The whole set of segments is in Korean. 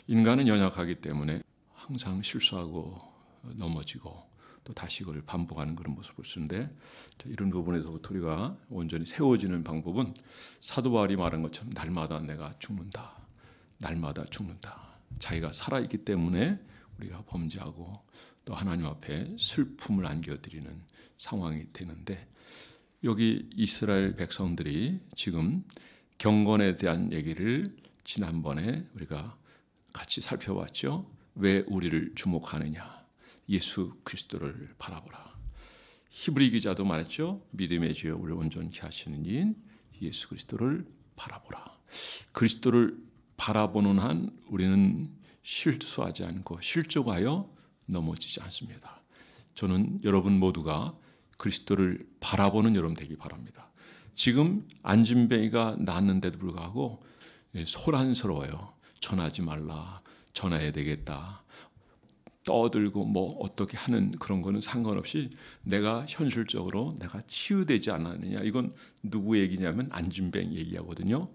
인간은 연약하기 때문에 항상 실수하고 넘어지고 또 다시 그걸 반복하는 그런 모습을 볼 수 있는데, 이런 부분에서부터 우리가 온전히 세워지는 방법은 사도 바울이 말한 것처럼 날마다 내가 죽는다. 날마다 죽는다. 자기가 살아있기 때문에 우리가 범죄하고 또 하나님 앞에 슬픔을 안겨드리는 상황이 되는데, 여기 이스라엘 백성들이 지금 경건에 대한 얘기를 지난번에 우리가 같이 살펴봤죠. 왜 우리를 주목하느냐? 예수 그리스도를 바라보라. 히브리 기자도 말했죠. 믿음의 지혜 우리를 온전케 하시는 이인 예수 그리스도를 바라보라. 그리스도를 바라보는 한 우리는 실수하지 않고 실족하여 넘어지지 않습니다. 저는 여러분 모두가 그리스도를 바라보는 여러분 되기 바랍니다. 지금 안진뱅이가 났는데도 불구하고 소란스러워요. 전하지 말라. 전해야 되겠다. 떠들고 뭐 어떻게 하는 그런 거는 상관없이 내가 현실적으로 내가 치유되지 않았느냐. 이건 누구 얘기냐면 안진뱅이 얘기하거든요.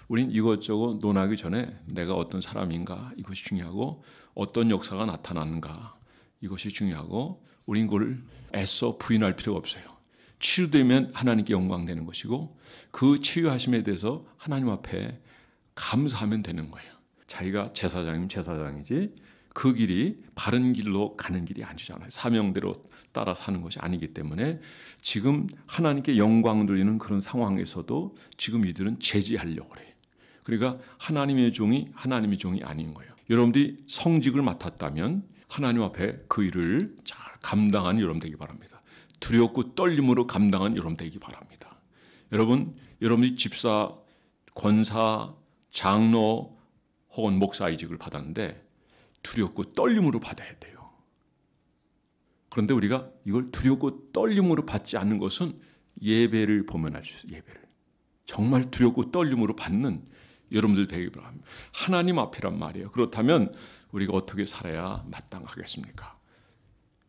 우린 이것저것 논하기 전에 내가 어떤 사람인가 이것이 중요하고 어떤 역사가 나타나는가 이것이 중요하고 우린 그걸 애써 부인할 필요가 없어요. 치유되면 하나님께 영광되는 것이고 그 치유하심에 대해서 하나님 앞에 감사하면 되는 거예요. 자기가 제사장이면 제사장이지 그 길이 바른 길로 가는 길이 아니잖아요. 사명대로 따라 사는 것이 아니기 때문에 지금 하나님께 영광 돌리는 그런 상황에서도 지금 이들은 제지하려고 그래요. 그러니까 하나님의 종이 하나님의 종이 아닌 거예요. 여러분들이 성직을 맡았다면 하나님 앞에 그 일을 잘 감당하는 여러분 되기 바랍니다. 두렵고 떨림으로 감당하는 여러분 되기 바랍니다. 여러분들이 집사, 권사, 장로 혹은 목사 이직을 받았는데 두렵고 떨림으로 받아야 돼요. 그런데 우리가 이걸 두렵고 떨림으로 받지 않는 것은 예배를 보면 알 수 있어요. 예배를. 정말 두렵고 떨림으로 받는 여러분들 되기 바랍니다. 하나님 앞이란 말이에요. 그렇다면 우리가 어떻게 살아야 마땅하겠습니까?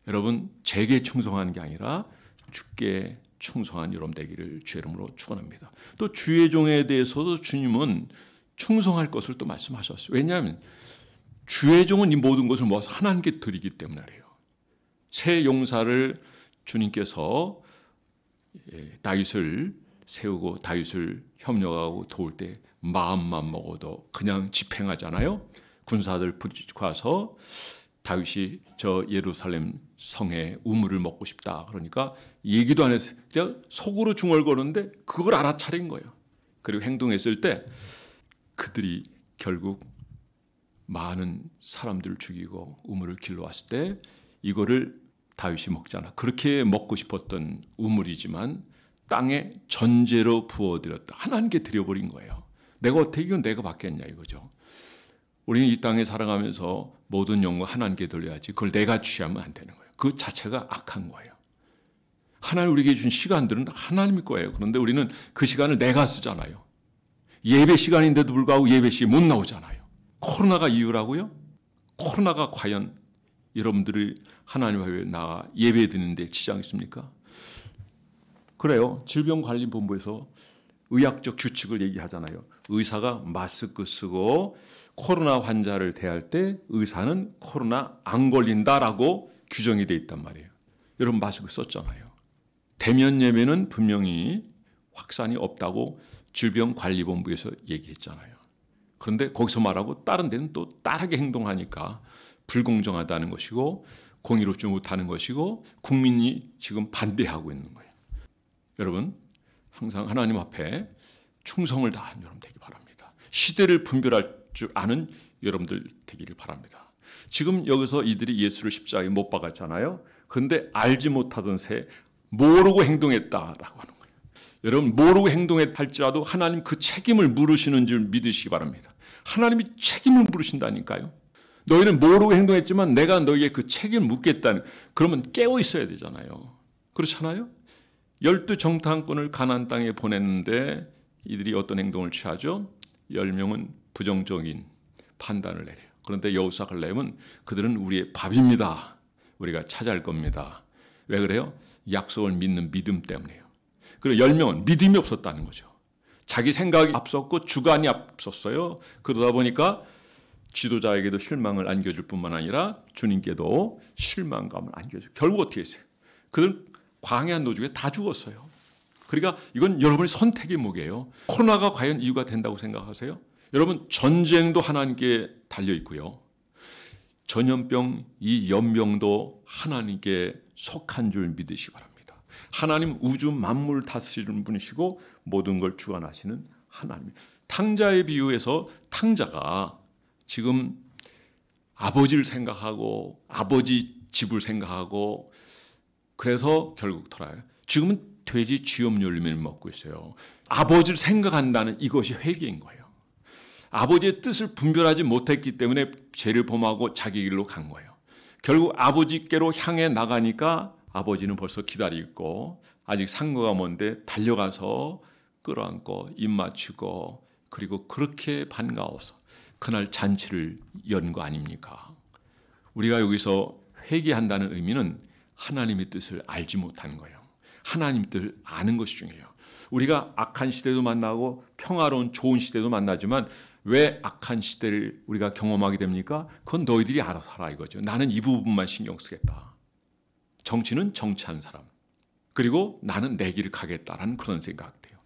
여러분, 제게 충성하는 게 아니라 주께 충성한 여러분 되기를 주의 이름으로 축원합니다. 또 주의 종에 대해서도 주님은 충성할 것을 또 말씀하셨어요. 왜냐하면 주의 종은 이 모든 것을 모아서 하나님께 드리기 때문에 그래요. 새 용사를 주님께서 다윗을 세우고 다윗을 협력하고 도울 때 마음만 먹어도 그냥 집행하잖아요. 군사들 부딪혀서 다윗이 저 예루살렘 성에 우물을 먹고 싶다. 그러니까 얘기도 안 했어요. 그냥 속으로 중얼거리는데 그걸 알아차린 거예요. 그리고 행동했을 때 그들이 결국 많은 사람들을 죽이고 우물을 길러왔을 때 이거를 다윗이 먹잖아. 그렇게 먹고 싶었던 우물이지만 땅에 전제로 부어드렸다. 하나님께 드려버린 거예요. 내가 어떻게 이건 내가 받겠냐 이거죠. 우리는 이 땅에 살아가면서 모든 영광 하나님께 돌려야지 그걸 내가 취하면 안 되는 거예요. 그 자체가 악한 거예요. 하나님 우리에게 준 시간들은 하나님의 거예요. 그런데 우리는 그 시간을 내가 쓰잖아요. 예배 시간인데도 불구하고 예배 시에 못 나오잖아요. 코로나가 이유라고요? 코로나가 과연 여러분들이 하나님 앞에 나가 예배 드리는데 지장 있습니까? 그래요. 질병관리본부에서 의학적 규칙을 얘기하잖아요. 의사가 마스크 쓰고 코로나 환자를 대할 때 의사는 코로나 안 걸린다라고 규정이 돼 있단 말이에요. 여러분 마스크 썼잖아요. 대면 예배는 분명히 확산이 없다고 질병관리본부에서 얘기했잖아요. 그런데 거기서 말하고 다른 데는 또 다르게 행동하니까 불공정하다는 것이고 공의롭지 못하는 것이고 국민이 지금 반대하고 있는 거예요. 여러분 항상 하나님 앞에 충성을 다한 여러분 되기 바랍니다. 시대를 분별할 줄 아는 여러분들 되기를 바랍니다. 지금 여기서 이들이 예수를 십자가에 못 박았잖아요. 그런데 알지 못하던 새 모르고 행동했다라고 하는 거예요. 여러분 모르고 행동할지라도 하나님 그 책임을 물으시는 줄 믿으시기 바랍니다. 하나님이 책임을 물으신다니까요. 너희는 모르고 행동했지만 내가 너희에게 그 책임을 묻겠다는, 그러면 깨어 있어야 되잖아요. 그렇잖아요. 12정탐꾼을 가나안 땅에 보냈는데 이들이 어떤 행동을 취하죠? 10명은 부정적인 판단을 내려요. 그런데 여호수아 갈렙은 그들은 우리의 밥입니다. 우리가 차지할 겁니다. 왜 그래요? 약속을 믿는 믿음 때문에요. 그리고 10명은 믿음이 없었다는 거죠. 자기 생각이 앞섰고 주관이 앞섰어요. 그러다 보니까 지도자에게도 실망을 안겨줄 뿐만 아니라 주님께도 실망감을 안겨줄. 결국 어떻게 했어요? 그들은 광야 노죽에 다 죽었어요. 그러니까 이건 여러분의 선택의 목이에요. 코로나가 과연 이유가 된다고 생각하세요? 여러분, 전쟁도 하나님께 달려 있고요. 전염병, 이 연병도 하나님께 속한 줄 믿으시기 바랍니다. 하나님 우주 만물 다스리는 분이시고 모든 걸 주관하시는 하나님. 탕자의 비유에서 탕자가 지금 아버지를 생각하고 아버지 집을 생각하고 그래서 결국 돌아요. 지금은 돼지 쥐염 열매를 먹고 있어요. 아버지를 생각한다는 이것이 회개인 거예요. 아버지의 뜻을 분별하지 못했기 때문에 죄를 범하고 자기 길로 간 거예요. 결국 아버지께로 향해 나가니까 아버지는 벌써 기다리고 있고 아직 상거가 먼데 달려가서 끌어안고 입 맞추고 그리고 그렇게 반가워서 그날 잔치를 연 거 아닙니까? 우리가 여기서 회개한다는 의미는 하나님의 뜻을 알지 못하는 거예요. 하나님의 뜻을 아는 것이 중요해요. 우리가 악한 시대도 만나고 평화로운 좋은 시대도 만나지만 왜 악한 시대를 우리가 경험하게 됩니까? 그건 너희들이 알아서 하라 이거죠. 나는 이 부분만 신경 쓰겠다. 정치는 정치한 사람. 그리고 나는 내 길을 가겠다라는 그런 생각돼요.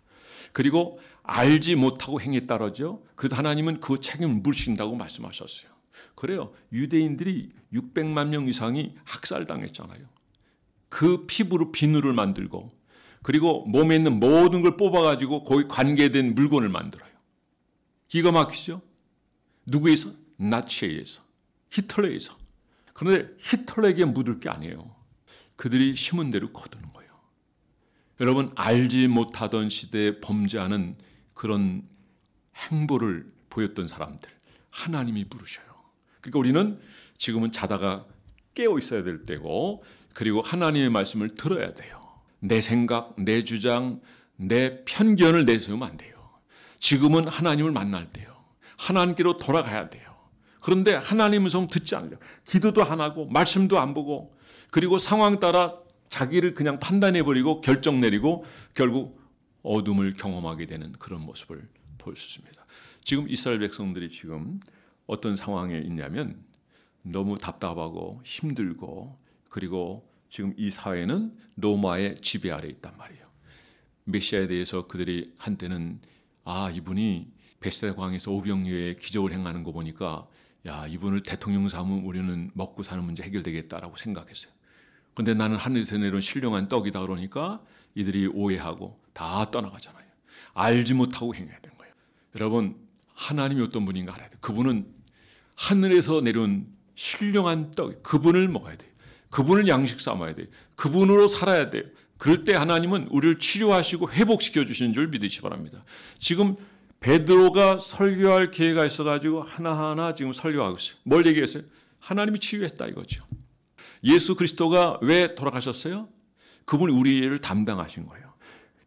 그리고 알지 못하고 행했다 그러죠. 그래도 하나님은 그 책임을 물으신다고 말씀하셨어요. 그래요. 유대인들이 600만 명 이상이 학살당했잖아요. 그 피부로 비누를 만들고 그리고 몸에 있는 모든 걸 뽑아가지고 거기 관계된 물건을 만들어요. 기가 막히죠? 누구에서? 나치에 의해서. 히틀러에 의해서. 그런데 히틀러에게 묻을 게 아니에요. 그들이 심은 대로 거두는 거예요. 여러분, 알지 못하던 시대에 범죄하는 그런 행보를 보였던 사람들 하나님이 부르셔요. 그러니까 우리는 지금은 자다가 깨어 있어야 될 때고 그리고 하나님의 말씀을 들어야 돼요. 내 생각, 내 주장, 내 편견을 내세우면 안 돼요. 지금은 하나님을 만날 때요. 하나님께로 돌아가야 돼요. 그런데 하나님의 성 듣지 않으려 기도도 안 하고 말씀도 안 보고 그리고 상황 따라 자기를 그냥 판단해버리고 결정 내리고 결국 어둠을 경험하게 되는 그런 모습을 볼 수 있습니다. 지금 이스라엘 백성들이 지금 어떤 상황에 있냐면 너무 답답하고 힘들고 그리고 지금 이 사회는 로마의 지배 아래 있단 말이에요. 메시아에 대해서 그들이 한때는 이분이 벳세다 광에서 오병이어의 기적을 행하는 거 보니까 이분을 대통령 삼으면 우리는 먹고 사는 문제 해결되겠다라고 생각했어요. 그런데 나는 하늘에서 내려온 신령한 떡이다 그러니까 이들이 오해하고 다 떠나가잖아요. 알지 못하고 행해야 되는 거예요. 여러분, 하나님이 어떤 분인가 알아야 돼요. 그분은 하늘에서 내려온 신령한 떡, 그분을 먹어야 돼요. 그분을 양식 삼아야 돼요. 그분으로 살아야 돼요. 그럴 때 하나님은 우리를 치료하시고 회복시켜 주시는 줄 믿으시기 바랍니다. 지금 베드로가 설교할 기회가 있어가지고 하나하나 지금 설교하고 있어요. 뭘 얘기했어요? 하나님이 치유했다 이거죠. 예수 그리스도가 왜 돌아가셨어요? 그분이 우리를 담당하신 거예요.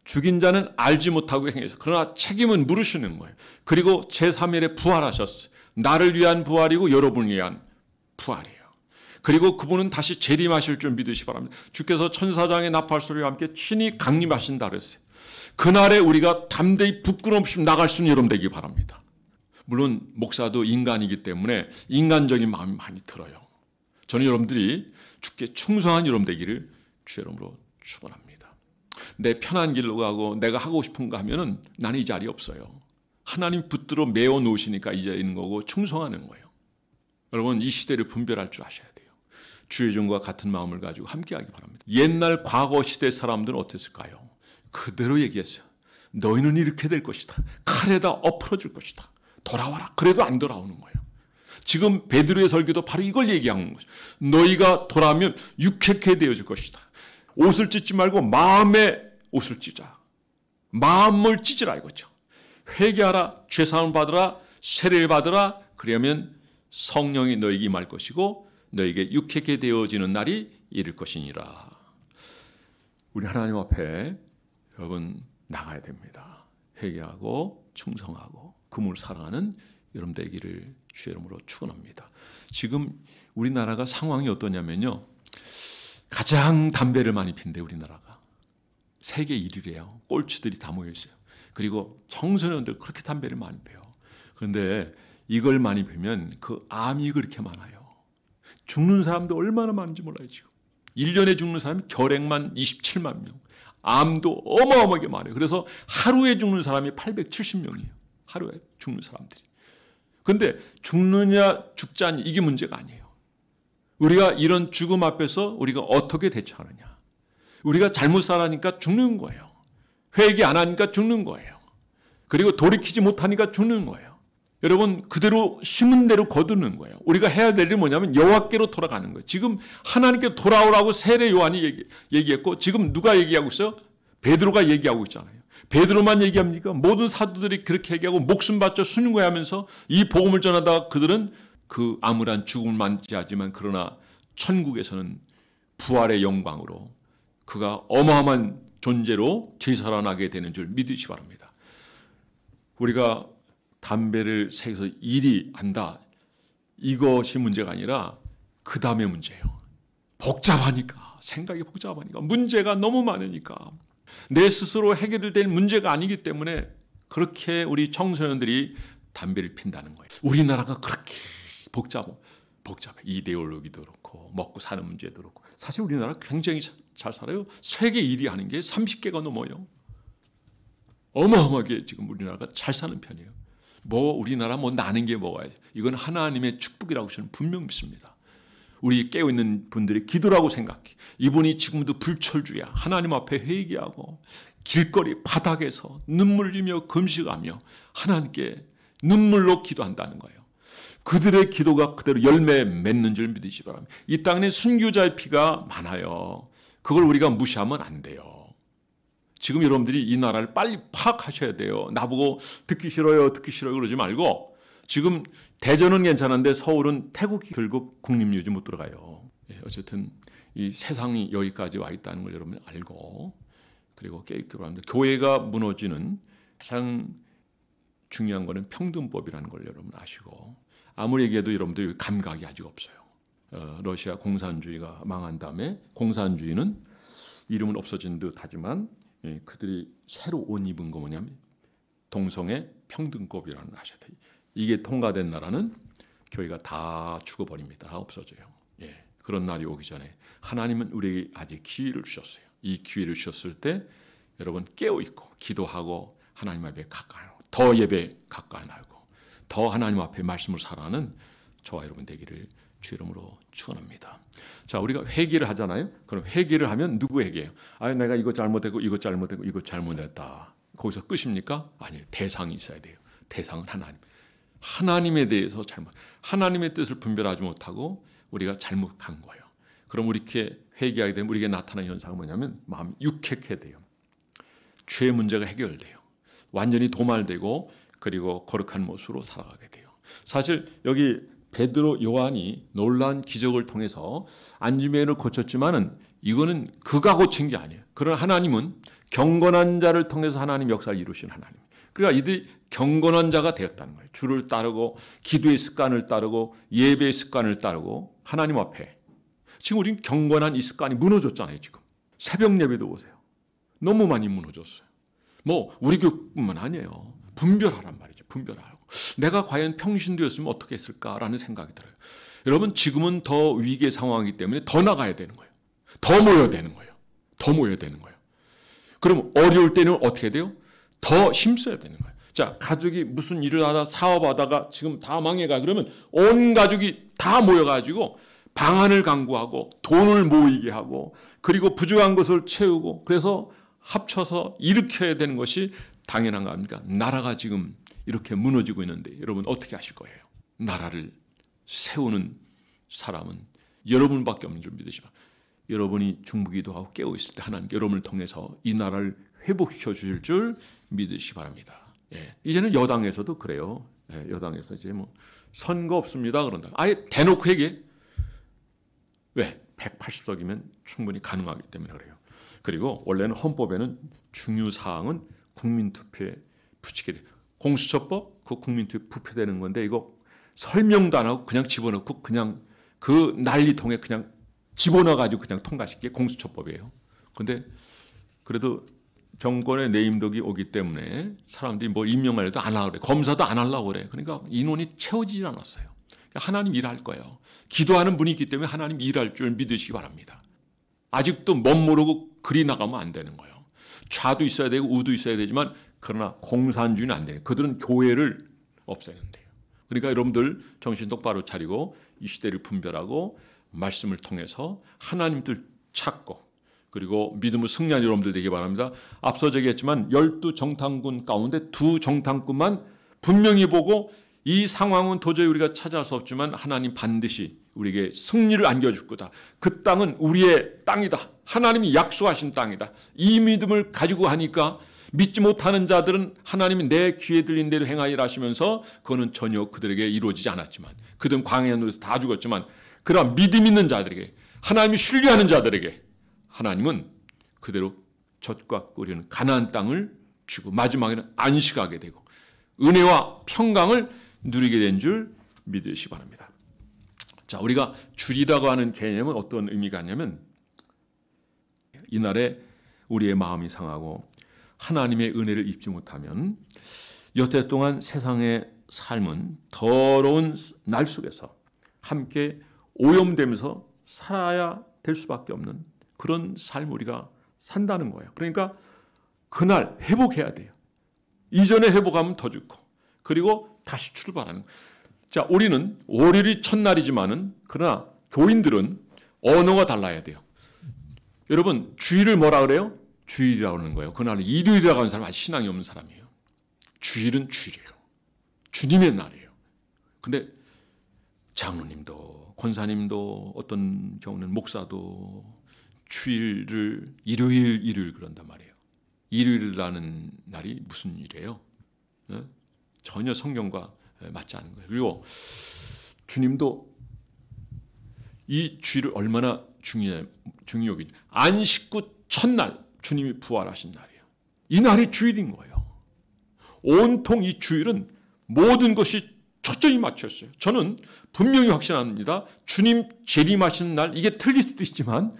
죽인 자는 알지 못하고 행해서 그러나 책임은 물으시는 거예요. 그리고 제3일에 부활하셨어요. 나를 위한 부활이고 여러분을 위한 부활이에요. 그리고 그분은 다시 재림하실 줄 믿으시기 바랍니다. 주께서 천사장의 나팔 소리와 함께 친히 강림하신다 그랬어요. 그날에 우리가 담대히 부끄럼 없이 나갈 수 있는 여러분 되기 바랍니다. 물론 목사도 인간이기 때문에 인간적인 마음이 많이 들어요. 저는 여러분들이 주께 충성한 여러분 되기를 주 이름으로 축원합니다. 내 편한 길로 가고 내가 하고 싶은 거 하면은 나는 이 자리에 없어요. 하나님 붙들어 메워 놓으시니까 이 자리에 있는 거고 충성하는 거예요. 여러분, 이 시대를 분별할 줄 아셔야 돼요. 주의 종과 같은 마음을 가지고 함께하기 바랍니다. 옛날 과거 시대 사람들은 어땠을까요? 그대로 얘기했어요. 너희는 이렇게 될 것이다. 칼에다 엎어질 것이다. 돌아와라. 그래도 안 돌아오는 거예요. 지금 베드로의 설교도 바로 이걸 얘기하는 거죠. 너희가 돌아오면 육회케 되어질 것이다. 옷을 찢지 말고 마음에 옷을 찢자. 마음을 찢으라 이거죠. 회개하라. 죄사함을 받으라. 세례를 받으라. 그러면 성령이 너에게 임할 것이고 너에게 육회케 되어지는 날이 이를 것이니라. 우리 하나님 앞에 여러분 나가야 됩니다. 회개하고 충성하고 그분을 사랑하는 여러분 되기를 주의 이름으로 축원합니다. 지금 우리나라가 상황이 어떠냐면요. 가장 담배를 많이 핀대 우리나라가. 세계 1위래요. 꼴찌들이 다 모여 있어요. 그리고 청소년들 그렇게 담배를 많이 피워요. 그런데 이걸 많이 보면 그 암이 그렇게 많아요. 죽는 사람도 얼마나 많은지 몰라요. 지금 1년에 죽는 사람이 결핵만 27만 명, 암도 어마어마하게 많아요. 그래서 하루에 죽는 사람이 870명이에요. 하루에 죽는 사람들이. 그런데 죽느냐 죽지 않냐 이게 문제가 아니에요. 우리가 이런 죽음 앞에서 우리가 어떻게 대처하느냐. 우리가 잘못 살아니까 죽는 거예요. 회개 안 하니까 죽는 거예요. 그리고 돌이키지 못하니까 죽는 거예요. 여러분 그대로 심은 대로 거두는 거예요. 우리가 해야 될 일이 뭐냐면 여호와께로 돌아가는 거예요. 지금 하나님께 돌아오라고 세례 요한이 얘기했고 지금 누가 얘기하고 있어요? 베드로가 얘기하고 있잖아요. 베드로만 얘기합니까? 모든 사도들이 그렇게 얘기하고 목숨 바쳐 순교하면서 이 복음을 전하다가 그들은 그 암울한 죽음을 맞이하지만 그러나 천국에서는 부활의 영광으로 그가 어마어마한 존재로 되살아나게 되는 줄 믿으시기 바랍니다. 우리가 담배를 새겨서 일이 안다. 이것이 문제가 아니라 그 다음에 문제예요. 복잡하니까, 생각이 복잡하니까, 문제가 너무 많으니까 내 스스로 해결될 문제가 아니기 때문에 그렇게 우리 청소년들이 담배를 핀다는 거예요. 우리나라가 그렇게 복잡해. 이데올로기도 그렇고 먹고 사는 문제도 그렇고 사실 우리나라 굉장히 잘 살아요. 세계 1위 하는 게 30개가 넘어요. 어마어마하게 지금 우리나라가 잘 사는 편이에요. 우리나라 나는 게 뭐가 이건 하나님의 축복이라고 저는 분명 믿습니다. 우리 깨어있는 분들이 기도라고 생각해. 이분이 지금도 불철주야. 하나님 앞에 회개하고 길거리 바닥에서 눈물 흘리며 금식하며 하나님께 눈물로 기도한다는 거예요. 그들의 기도가 그대로 열매 맺는 줄 믿으시기 바랍니다. 이 땅에 순교자의 피가 많아요. 그걸 우리가 무시하면 안 돼요. 지금 여러분들이 이 나라를 빨리 파악하셔야 돼요. 나보고 듣기 싫어요 그러지 말고 지금 대전은 괜찮은데 서울은 태국이 결국 국립유지 못 들어가요. 어쨌든 이 세상이 여기까지 와 있다는 걸 여러분 알고 그리고 깨닫기 바랍니다. 교회가 무너지는 가장 중요한 거는 평등법이라는 걸 여러분 아시고 아무리 얘기해도 여러분들 감각이 아직 없어요. 러시아 공산주의가 망한 다음에 공산주의는 이름은 없어진 듯 하지만 그들이 새로 옷 입은 거 뭐냐면 동성애 평등법이라는 걸 아셔야 돼요. 이게 통과된 나라는 교회가 다 죽어버립니다. 다 없어져요. 그런 날이 오기 전에 하나님은 우리에게 아직 기회를 주셨어요. 이 기회를 주셨을 때 여러분 깨어있고 기도하고 하나님 앞에 가까이 하고 더 예배 가까이 하고 더 하나님 앞에 말씀을 살아가는 저와 여러분 되기를 주 이름으로 축원합니다. 자, 우리가 회개를 하잖아요. 그럼 회개를 하면 누구 회개예요? 내가 이거 잘못했고 이거 잘못했고 이거 잘못했다. 거기서 끝입니까? 아니에요. 대상이 있어야 돼요. 대상은 하나님. 하나님에 대해서 하나님의 뜻을 분별하지 못하고 우리가 잘못한 거예요. 그럼 우리 이렇게 회개하게 되면 우리에게 나타나는 현상은 뭐냐면 마음이 유쾌해 돼요. 죄의 문제가 해결돼요. 완전히 도말되고 그리고 거룩한 모습으로 살아가게 돼요. 사실 여기 베드로 요한이 놀라운 기적을 통해서 안지메를 고쳤지만은 이거는 그가 고친 게 아니에요. 그러나 하나님은 경건한 자를 통해서 하나님 역사를 이루신 하나님. 그러니까 이들이 경건한 자가 되었다는 거예요. 주를 따르고 기도의 습관을 따르고 예배의 습관을 따르고 하나님 앞에. 지금 우리는 경건한 이 습관이 무너졌잖아요. 지금 새벽 예배도 보세요. 너무 많이 무너졌어요. 우리 교회뿐만 아니에요. 분별하란 말이죠. 분별하고. 내가 과연 평신도였으면 어떻게 했을까라는 생각이 들어요. 여러분 지금은 더 위기의 상황이기 때문에 더 나가야 되는 거예요. 더 모여야 되는 거예요. 더 모여야 되는 거예요. 그럼 어려울 때는 어떻게 돼요? 더 힘써야 되는 거예요. 자, 가족이 무슨 일을 하다 사업하다가 지금 다 망해가 그러면 온 가족이 다 모여가지고 방안을 강구하고 돈을 모이게 하고 그리고 부족한 것을 채우고 그래서 합쳐서 일으켜야 되는 것이 당연한 겁니까? 나라가 지금 이렇게 무너지고 있는데 여러분 어떻게 하실 거예요? 나라를 세우는 사람은 여러분밖에 없는 줄 믿으시면 여러분이 중보기도하고 깨어있을 때 하나님께 여러분을 통해서 이 나라를 회복시켜 주실 줄 믿으시기 바랍니다. 이제는 여당에서도 그래요. 여당에서 이제 선거 없습니다 그런다. 아예 대놓고 얘기해. 왜? 180석이면 충분히 가능하기 때문에 그래요. 그리고 원래는 헌법에는 중요사항은 국민투표에 붙이게 돼요. 공수처법 그 국민투표에 부표되는 건데 이거 설명도 안 하고 그냥 집어넣고 그냥 그 난리통에 그냥 집어넣어가지고 그냥 통과시키게 공수처법이에요. 근데 그래도 정권의 내임덕이 오기 때문에 사람들이 뭘 임명하려도 안 하려고 그래. 검사도 안 하려고 그래. 그러니까 인원이 채워지지 않았어요. 하나님 일할 거예요. 기도하는 분이 있기 때문에 하나님 일할 줄 믿으시기 바랍니다. 아직도 멋모르고 그리 나가면 안 되는 거예요. 좌도 있어야 되고 우도 있어야 되지만 그러나 공산주의는 안 되는. 그들은 교회를 없애야 된대요. 그러니까 여러분들 정신 똑바로 차리고 이 시대를 분별하고 말씀을 통해서 하나님들 찾고 그리고 믿음을 승리한 여러분들 되기 바랍니다. 앞서 얘기했지만 12정탐꾼 가운데 2정탐꾼만 분명히 보고 이 상황은 도저히 우리가 찾아갈 수 없지만 하나님 반드시 우리에게 승리를 안겨줄 거다. 그 땅은 우리의 땅이다. 하나님이 약속하신 땅이다. 이 믿음을 가지고 하니까 믿지 못하는 자들은 하나님이 내 귀에 들린 대로 행하리라 하시면서 그거는 전혀 그들에게 이루어지지 않았지만 그들은 광야에 누워서 다 죽었지만 그러나 믿음 있는 자들에게 하나님이 신뢰하는 자들에게 하나님은 그대로 젖과 꿀이는 가나안 땅을 주고 마지막에는 안식하게 되고 은혜와 평강을 누리게 된 줄 믿으시기 바랍니다. 자, 우리가 주리라고 하는 개념은 어떤 의미가 있냐면 이날에 우리의 마음이 상하고 하나님의 은혜를 입지 못하면 여태 동안 세상의 삶은 더러운 날 속에서 함께 오염되면서 살아야 될 수밖에 없는 그런 삶을 우리가 산다는 거예요. 그러니까 그날 회복해야 돼요. 이전에 회복하면 더 좋고 그리고 다시 출발하는 거예요. 자, 우리는 월요일이 첫날이지만은 그러나 교인들은 언어가 달라야 돼요. 여러분 주일을 뭐라 그래요? 주일이라고 하는 거예요. 그날은 일요일이라고 하는 사람은 아직 신앙이 없는 사람이에요. 주일은 주일이에요. 주님의 날이에요. 근데 장로님도 권사님도 어떤 경우는 목사도 주일을 일요일 그런단 말이에요. 일요일이라는 날이 무슨 일이에요? 전혀 성경과 맞지 않는 거예요. 그리고 주님도 이 주일을 얼마나 중요하게 안식구 첫날 주님이 부활하신 날이에요. 이 날이 주일인 거예요. 온통 이 주일은 모든 것이 초점이 맞췄어요. 저는 분명히 확신합니다. 주님 재림하시는 날 이게 틀릴 수도 있지만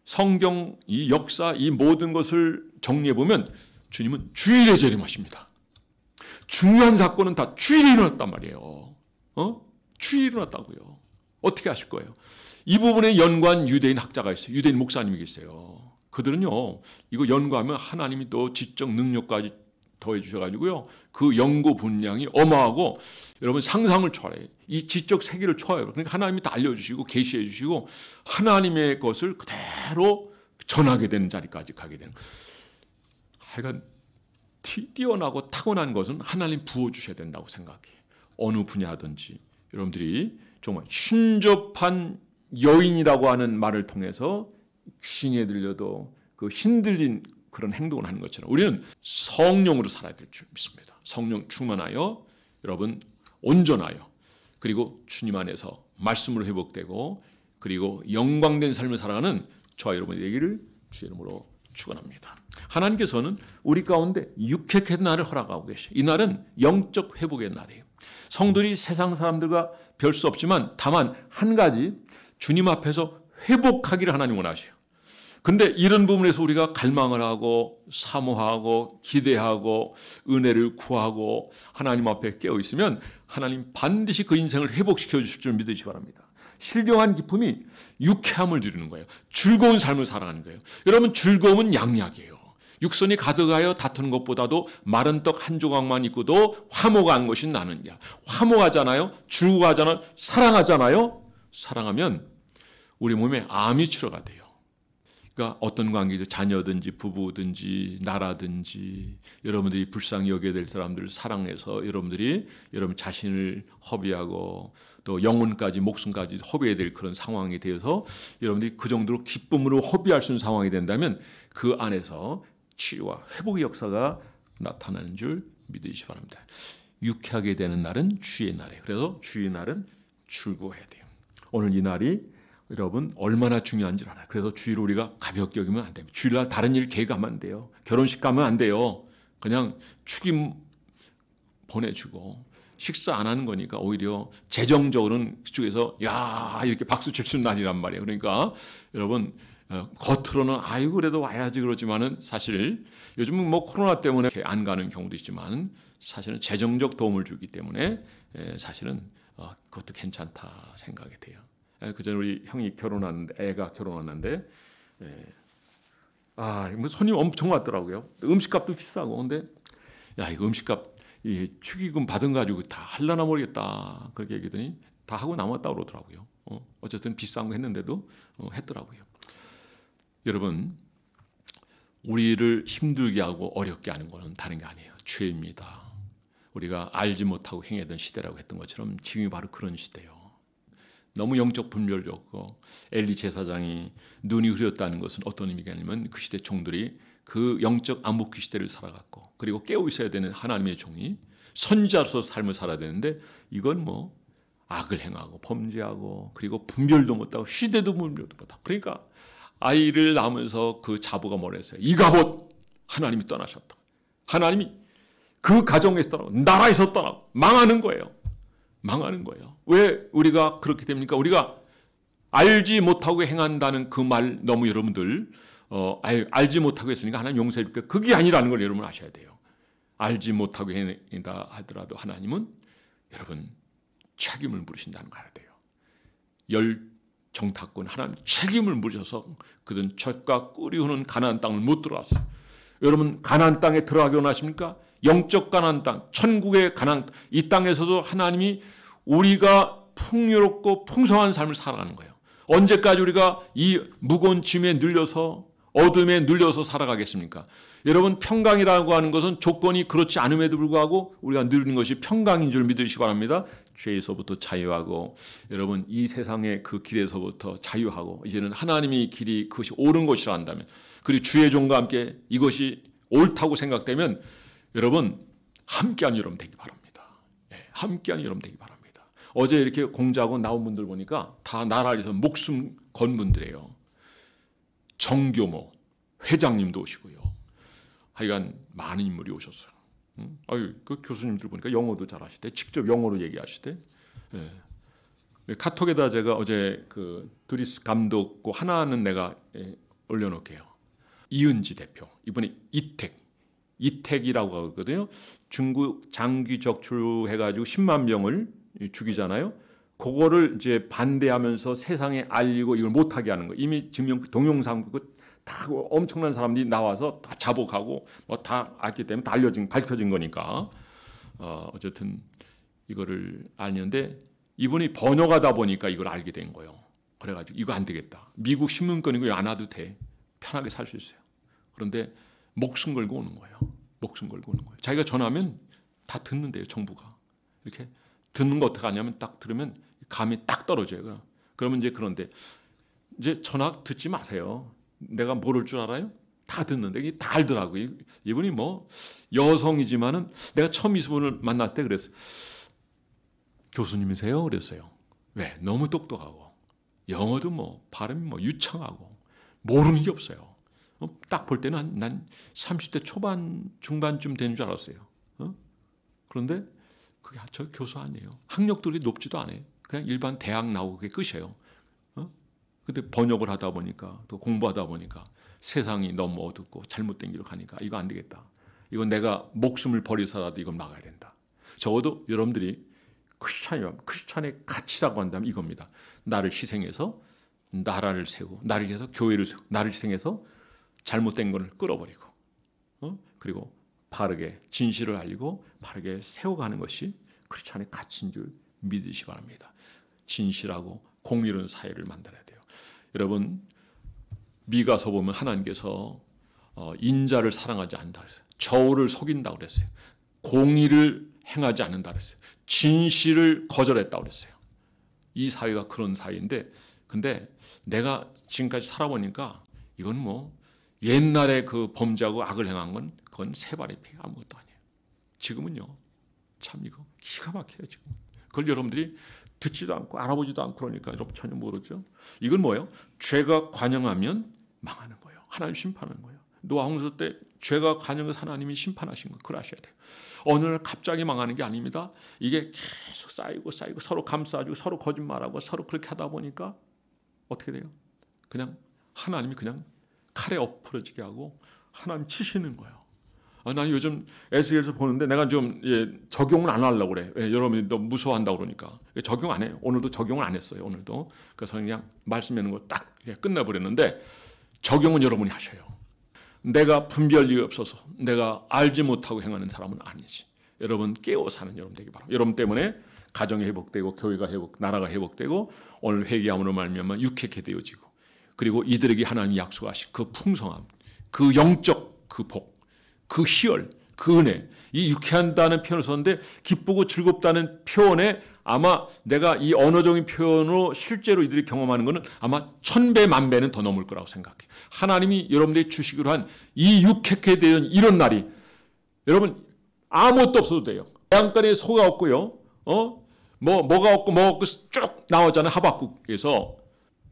성경 이 역사 이 모든 것을 정리해 보면 주님은 주일에 재림하십니다. 중요한 사건은 다 주일에 일어났단 말이에요. 주일에 일어났다고요. 어떻게 하실 거예요? 이 부분에 연구한 유대인 학자가 있어요. 유대인 목사님이 계세요. 그들은요 이거 연구하면 하나님이 또 지적 능력까지 더해 주셔가지고요 그 연구 분량이 어마하고 여러분 상상을 초월해요. 이 지적 세계를 초월해요. 그러니까 하나님이 다 알려주시고 계시해 주시고 하나님의 것을 그대로 전하게 되는 자리까지 가게 되는 거예요. 하여간 뛰어나고 타고난 것은 하나님 부어주셔야 된다고 생각해요. 어느 분야든지 여러분들이 정말 신접한 여인이라고 하는 말을 통해서 귀신에 들려도 그 신들린 그런 행동을 하는 것처럼 우리는 성령으로 살아야 될 줄 믿습니다. 성령 충만하여 여러분 온전하여 그리고 주님 안에서 말씀으로 회복되고 그리고 영광된 삶을 살아가는 저와 여러분의 얘기를 주의 이름으로 축원합니다. 하나님께서는 우리 가운데 육획의 날을 허락하고 계셔요. 이 날은 영적 회복의 날이에요. 성도들이 세상 사람들과 별 수 없지만 다만 한 가지 주님 앞에서 회복하기를 하나님 원하셔요. 근데 이런 부분에서 우리가 갈망을 하고 사모하고 기대하고 은혜를 구하고 하나님 앞에 깨어 있으면 하나님 반드시 그 인생을 회복시켜 주실 줄 믿으시기 바랍니다. 신령한 기쁨이 유쾌함을 누리는 거예요. 즐거운 삶을 살아가는 거예요. 여러분 즐거움은 양약이에요. 육선이 가득하여 다투는 것보다도 마른 떡 한 조각만 있고도 화목한 것이 나느냐. 화목하잖아요. 즐거워하잖아요. 사랑하잖아요. 사랑하면 우리 몸에 암이 치료가 돼요. 그러니까 어떤 관계든 자녀든지 부부든지 나라든지 여러분들이 불쌍히 여겨야 될 사람들을 사랑해서 여러분들이 여러분 자신을 허비하고 또 영혼까지 목숨까지 허비해야 될 그런 상황이 되어서 여러분들이 그 정도로 기쁨으로 허비할 수 있는 상황이 된다면 그 안에서 치유와 회복의 역사가 나타나는 줄 믿으시기 바랍니다. 유쾌하게 되는 날은 주의 날이에요. 그래서 주의 날은 즐거워해야 돼요. 오늘 이 날이 여러분 얼마나 중요한지 알아요. 그래서 주일을 우리가 가볍게 여기면 안 됩니다. 주일날 다른 일 계획하면 안 돼요. 결혼식 가면 안 돼요. 그냥 축임 보내주고 식사 안 하는 거니까 오히려 재정적으로는 그쪽에서 야 이렇게 박수 칠 수 있는 날이란 말이에요. 그러니까 여러분 겉으로는 아이고 그래도 와야지 그러지만은 사실 요즘은 뭐 코로나 때문에 안 가는 경우도 있지만 사실은 재정적 도움을 주기 때문에 사실은 그것도 괜찮다 생각이 돼요. 그전에 우리 형이 결혼하는데 애가 결혼하는데 뭐 손님 엄청 왔더라고요. 음식값도 비싸고 근데 야 이거 음식값 이 축의금 받은 가지고 다 할라나 모르겠다 그렇게 얘기했더니 다 하고 남았다 그러더라고요. 어쨌든 비싼 거 했는데도 했더라고요. 여러분 우리를 힘들게 하고 어렵게 하는 것은 다른 게 아니에요. 죄입니다. 우리가 알지 못하고 행하던 시대라고 했던 것처럼 지금이 바로 그런 시대예요. 너무 영적 분별적고 엘리 제사장이 눈이 흐렸다는 것은 어떤 의미가 아니면 그 시대 종들이 그 영적 암흑기 시대를 살아갔고 그리고 깨어 있어야 되는 하나님의 종이 선지자로서 삶을 살아야 되는데 이건 뭐 악을 행하고 범죄하고 그리고 분별도 못하고 시대도 분별도 못하고 그러니까 아이를 낳으면서 그 자부가 뭐라 했어요? 이가봇 하나님이 떠나셨다. 하나님이 그 가정에서 떠나고 나라에서 떠나고 망하는 거예요. 망하는 거예요. 왜 우리가 그렇게 됩니까? 우리가 알지 못하고 행한다는 그 말 너무 여러분들 알지 못하고 했으니까 하나님 용서해 줄게. 그게 아니라는 걸 여러분 아셔야 돼요. 알지 못하고 행한다 하더라도 하나님은 여러분 책임을 물으신다는 거 알아야 돼요. 열 정탐꾼 하나님 책임을 물으셔서 그들은 젖과 꿀이 흐르는 가나안 땅을 못 들어왔어요. 여러분 가나안 땅에 들어가기 원하십니까? 영적 가나안 땅, 천국의 가나안 땅, 이 땅에서도 하나님이 우리가 풍요롭고 풍성한 삶을 살아가는 거예요. 언제까지 우리가 이 무거운 짐에 눌려서 어둠에 눌려서 살아가겠습니까? 여러분 평강이라고 하는 것은 조건이 그렇지 않음에도 불구하고 우리가 누리는 것이 평강인 줄 믿으시기 바랍니다. 죄에서부터 자유하고 여러분 이 세상의 그 길에서부터 자유하고 이제는 하나님의 길이 그것이 옳은 것이라 한다면 그리고 주의 종과 함께 이것이 옳다고 생각되면 여러분 함께한 여러분 되기 바랍니다. 함께한 여러분 되기 바랍니다. 어제 이렇게 공자하고 나온 분들 보니까 다 나라에서 목숨 건 분들이에요. 정교모 회장님도 오시고요. 하여간 많은 인물이 오셨어요. 그 교수님들 보니까 영어도 잘하시대. 직접 영어로 얘기하시대. 카톡에다 제가 어제 그 드리스 감독과 하나는 내가 올려놓을게요. 이은지 대표. 이번에 이택이라고 하거든요. 중국 장기 적출해가지고 10만 병을 죽이잖아요. 그거를 이제 반대하면서 세상에 알리고 이걸 못하게 하는 거. 이미 증명 동영상 다 엄청난 사람들이 나와서 다 자복하고 뭐 다 알기 때문에 다 밝혀진 거니까 어쨌든 이거를 알는데 이분이 번역하다 보니까 이걸 알게 된 거예요. 그래가지고 이거 안 되겠다. 미국 신문권이고 안 와도 돼. 편하게 살 수 있어요. 그런데 목숨 걸고 오는 거예요. 목숨 걸고 오는 거예요. 자기가 전화하면 다 듣는데요. 정부가 이렇게 듣는 거 어떻게 하냐면 딱 들으면 감이 딱 떨어져요. 그러면 이제 그런데 이제 전화 듣지 마세요. 내가 모를 줄 알아요? 다 듣는데 이게 다 알더라고요. 이분이 뭐 여성이지만은 내가 처음 이분을 만났을 때 그랬어요. 교수님이세요? 그랬어요. 왜? 너무 똑똑하고 영어도 뭐 발음이 뭐 유창하고 모르는 게 없어요. 딱 볼 때는 난 30대 초반 중반쯤 되는 줄 알았어요. 그런데 그게 저 교수 아니에요. 학력들이 높지도 않아요. 그냥 일반 대학 나오고 그게 끝이에요. 근데 번역을 하다 보니까 또 공부하다 보니까 세상이 너무 어둡고 잘못된 길로 가니까 이거 안 되겠다. 이건 내가 목숨을 버리서라도 이건 막아야 된다. 적어도 여러분들이 크리스찬의 가치라고 한다면 이겁니다. 나를 희생해서 나라를 세우고 나를 위해서 교회를 세우고 나를 희생해서 잘못된 것을 끌어버리고 그리고 바르게 진실을 알리고 바르게 세워가는 것이 크리스찬의 가치인 줄 믿으시기 바랍니다. 진실하고 공의로운 사회를 만들어야 돼요. 여러분 미가서 보면 하나님께서 인자를 사랑하지 않는다 그랬어요. 저울을 속인다고 그랬어요. 공의를 행하지 않는다 그랬어요. 진실을 거절했다고 그랬어요. 이 사회가 그런 사회인데 근데 내가 지금까지 살아보니까 이건 뭐 옛날에 그 범죄하고 악을 행한 건 그건 세 발의 피 아무것도 아니에요. 지금은요 참 이거 기가 막혀요. 지금 그걸 여러분들이 듣지도 않고 알아보지도 않고 그러니까 여러분 전혀 모르죠. 이건 뭐예요? 죄가 관영하면 망하는 거예요. 하나님 심판하는 거예요. 노아 홍수 때 죄가 관영해서 하나님이 심판하신 거 그걸 아셔야 돼요. 어느 날 갑자기 망하는 게 아닙니다. 이게 계속 쌓이고 서로 감싸주고 서로 거짓말하고 서로 그렇게 하다 보니까 어떻게 돼요? 그냥 하나님이 그냥 칼에 엎어지게 하고 하나님 치시는 거예요. 난 요즘 에스겔에서 보는데 내가 좀 적용을 안 하려고 그래. 여러분이 너무 무서워한다고 그러니까. 적용 안 해요. 오늘도 적용을 안 했어요. 오늘도. 그래서 그냥 말씀하는 거 딱 끝내버렸는데 적용은 여러분이 하셔요. 내가 분별력이 없어서 내가 알지 못하고 행하는 사람은 아니지. 여러분 깨워 사는 여러분 되기 바랍니다. 여러분 때문에 가정이 회복되고 교회가 나라가 회복되고 오늘 회개함으로 말미암아 유쾌하게 되어지고 그리고 이들에게 하나님이 약속하신 그 풍성함, 그 영적 그 복, 그 희열, 그 은혜, 이 유쾌한다는 표현을 썼는데 기쁘고 즐겁다는 표현에 아마 내가 이 언어적인 표현으로 실제로 이들이 경험하는 것은 아마 1000배, 10,000배는 더 넘을 거라고 생각해요. 하나님이 여러분들이 주시기로 한 이 유쾌하게 되는 이런 날이 여러분 아무것도 없어도 돼요. 태양간에 소가 없고요. 뭐가 없고 쭉 나오잖아요. 하박국에서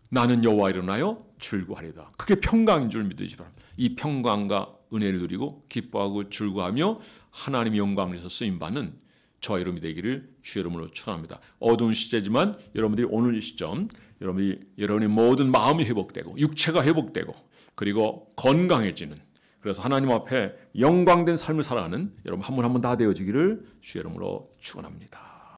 나는 여호와 일어나요 즐거워하리다. 그게 평강인 줄 믿으시기 바랍니다. 이 평강과 은혜를 누리고 기뻐하고 즐거워하며 하나님의 영광을 위해서 쓰임받는 저와 여러분이 되기를 주의 이름으로 축원합니다. 어두운 시제지만 여러분들이 오늘 이 시점 여러분의 모든 마음이 회복되고 육체가 회복되고 그리고 건강해지는 그래서 하나님 앞에 영광된 삶을 살아가는 여러분 한 분 한 분 다 되어지기를 주의 이름으로 축원합니다.